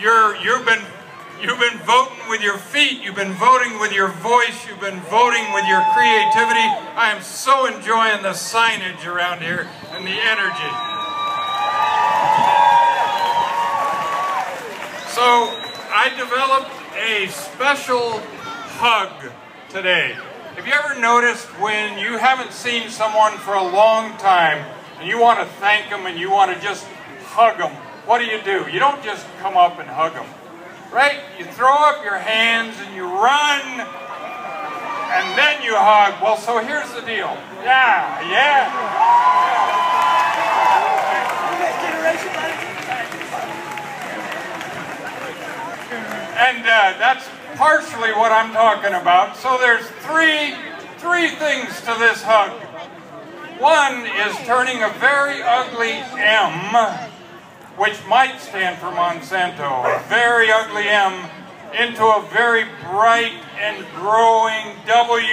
You've been voting with your feet, you've been voting with your voice, you've been voting with your creativity. I am so enjoying the signage around here and the energy. So I developed a special hug today. Have you ever noticed when you haven't seen someone for a long time and you want to thank them and you want to just hug them? What do? You don't just come up and hug them. Right? You throw up your hands and you run, and then you hug. Well, so here's the deal. Yeah. And that's partially what I'm talking about. So there's three things to this hug. One is turning a very ugly M, which might stand for Monsanto, a very ugly M, into a very bright and growing W.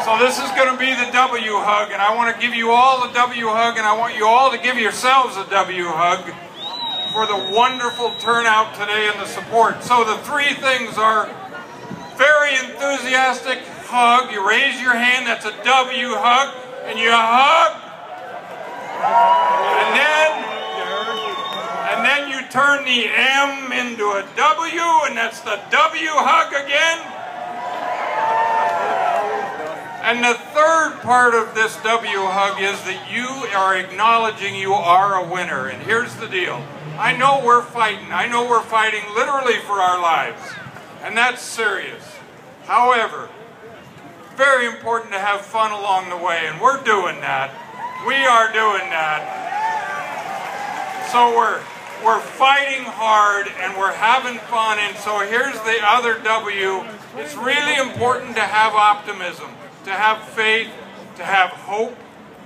So this is going to be the W hug, and I want to give you all a W hug, and I want you all to give yourselves a W hug for the wonderful turnout today and the support. So the three things are very enthusiastic hug. You raise your hand, that's a W hug, and you hug. And then you turn the M into a W, and that's the W hug again. And the third part of this W hug is that you are acknowledging you are a winner. And here's the deal. I know we're fighting. I know we're fighting literally for our lives. And that's serious. However, very important to have fun along the way, and we're doing that. We are doing that. So we're fighting hard and we're having fun, and so here's the other W. It's really important to have optimism, to have faith, to have hope.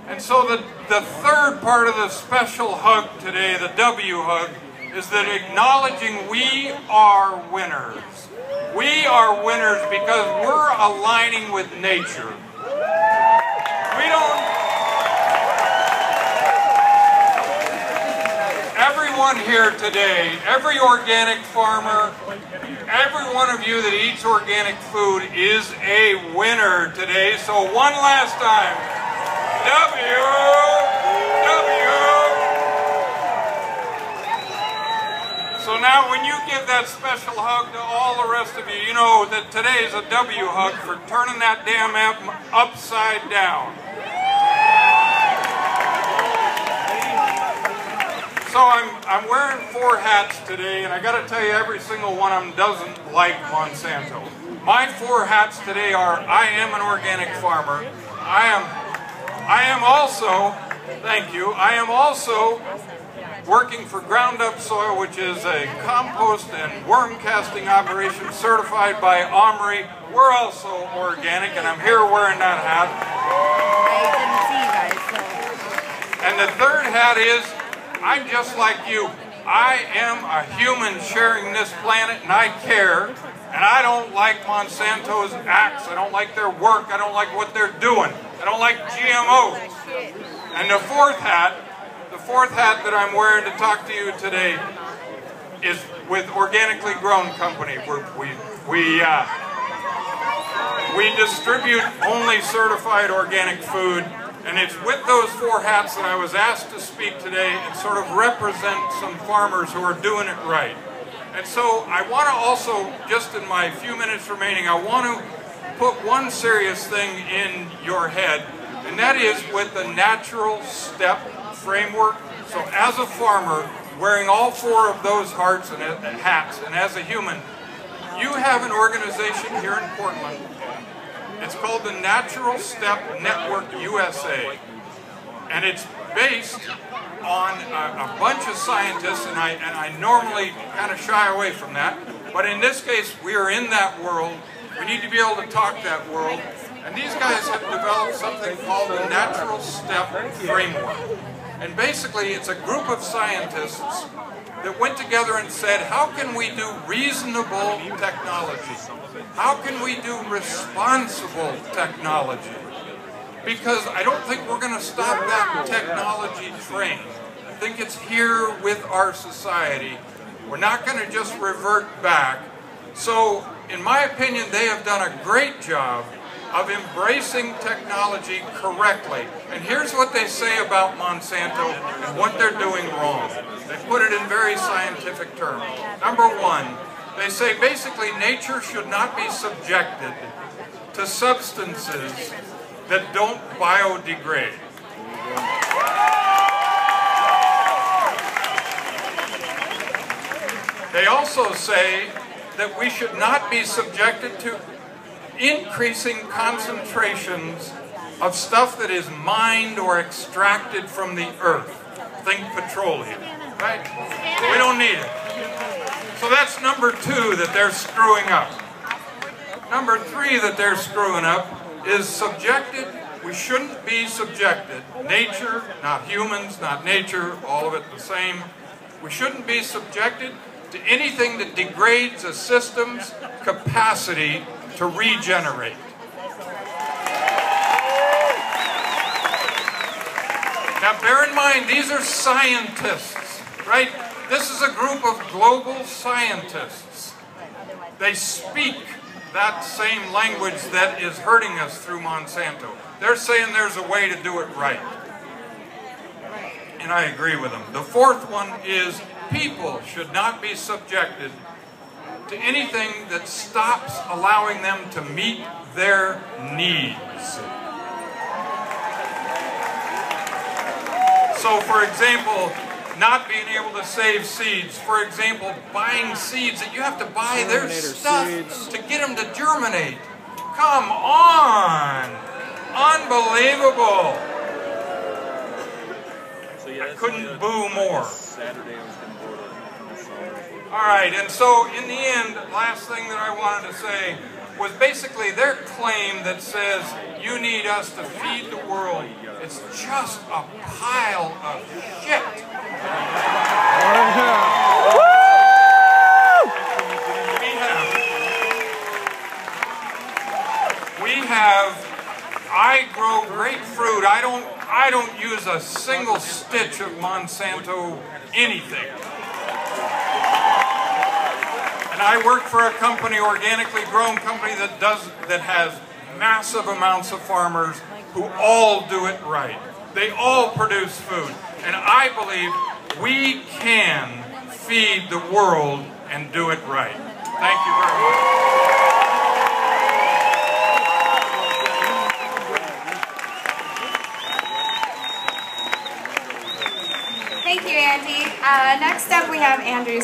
And so the third part of the special hug today, the W hug, is that acknowledging we are winners. We are winners because we're aligning with nature. Everyone here today, every organic farmer, every one of you that eats organic food is a winner today. So one last time, W. So now when you give that special hug to all the rest of you, you know that today is a W hug for turning that damn M upside down. So I'm wearing 4 hats today, and I got to tell you, every single one of them doesn't like Monsanto. My 4 hats today are: I am an organic farmer. I am also, thank you, I am also working for Ground Up Soil, which is a compost and worm casting operation certified by Omri. We're also organic, and I'm here wearing that hat. And the third hat is, I'm just like you. I am a human sharing this planet, and I care. And I don't like Monsanto's acts. I don't like their work. I don't like what they're doing. I don't like GMOs. And the fourth hat that I'm wearing to talk to you today is with Organically Grown Company. We distribute only certified organic food. And it's with those 4 hats that I was asked to speak today and sort of represent some farmers who are doing it right. And so I want to also, just in my few minutes remaining, I want to put one serious thing in your head, and that is with the natural step framework. So as a farmer, wearing all 4 of those hats, and as a human, you have an organization here in Portland. It's called the Natural Step Network USA, and it's based on a bunch of scientists, and I normally kind of shy away from that, but in this case we are in that world. We need to be able to talk that world, and these guys have developed something called the Natural Step Framework. And basically it's a group of scientists that went together and said, how can we do reasonable technology? How can we do responsible technology? Because I don't think we're going to stop that technology train. think it's here with our society. We're not going to just revert back. So, in my opinion, they have done a great job of embracing technology correctly. And here's what they say about Monsanto and what they're doing wrong. They put it in very scientific terms. Number one, they say basically nature should not be subjected to substances that don't biodegrade. They also say that we should not be subjected to increasing concentrations of stuff that is mined or extracted from the earth. Think petroleum, right? We don't need it. So that's number two that they're screwing up. Number three that they're screwing up is subjected. We shouldn't be subjected. Nature, not humans, not nature, all of it the same. We shouldn't be subjected to anything that degrades a system's capacity to regenerate. Now bear in mind, these are scientists, right? This is a group of global scientists. They speak that same language that is hurting us through Monsanto. They're saying there's a way to do it right. And I agree with them. The fourth one is people should not be subjected to anything that stops allowing them to meet their needs. So, for example, not being able to save seeds. For example, buying seeds that you have to buy their stuff to get them to germinate. Come on! Unbelievable! I couldn't boo more. Alright, and so in the end, last thing that I wanted to say was basically their claim that says you need us to feed the world. It's just a pile of shit. I grow grapefruit. I don't use a single stitch of Monsanto anything. And I work for a company, organically grown company, that has massive amounts of farmers who all do it right. They all produce food. And I believe we can feed the world and do it right. Thank you very much. Thank you, Andy. Next up we have Andrew.